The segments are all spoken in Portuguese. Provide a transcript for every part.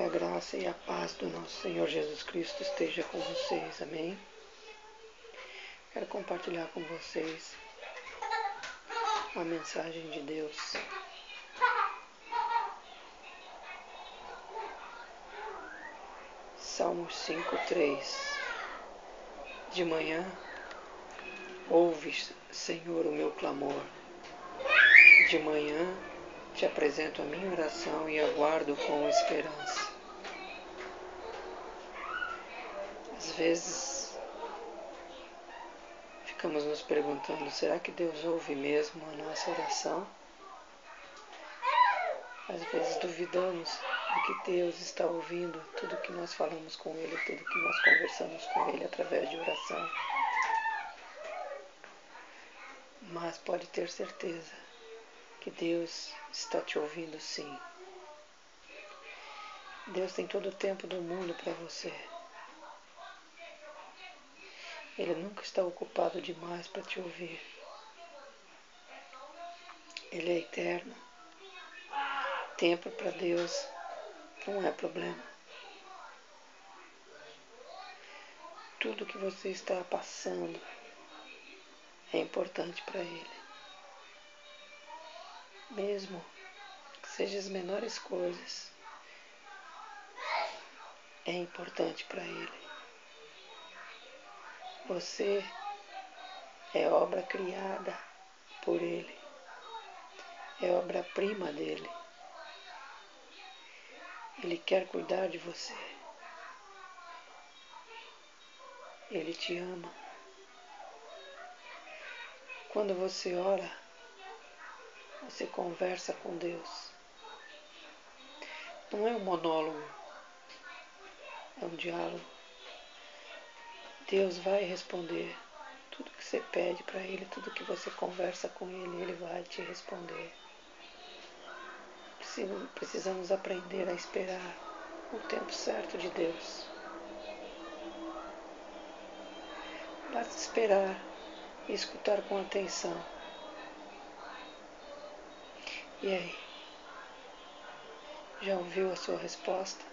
a graça e a paz do nosso Senhor Jesus Cristo esteja com vocês, amém? Quero compartilhar com vocês uma mensagem de Deus. Salmos 5:3. De manhã, ouve, Senhor, o meu clamor. De manhã, te apresento a minha oração e aguardo com esperança. Às vezes, ficamos nos perguntando, será que Deus ouve mesmo a nossa oração? Às vezes duvidamos de que Deus está ouvindo tudo que nós falamos com Ele, tudo que nós conversamos com Ele através de oração. Mas pode ter certeza que Deus está te ouvindo sim. Deus tem todo o tempo do mundo para você. Ele nunca está ocupado demais para te ouvir. Ele é eterno. Tempo para Deus não é problema. Tudo que você está passando é importante para Ele. Mesmo que sejam as menores coisas, é importante para Ele. Você é obra criada por Ele. É obra-prima dEle. Ele quer cuidar de você. Ele te ama. Quando você ora, você conversa com Deus. Não é um monólogo, é um diálogo. Deus vai responder tudo que você pede para Ele, tudo que você conversa com Ele, Ele vai te responder. Precisamos aprender a esperar o tempo certo de Deus. Basta esperar e escutar com atenção. E aí? Já ouviu a sua resposta?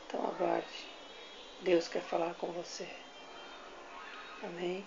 Então aguarde. Deus quer falar com você. Amém?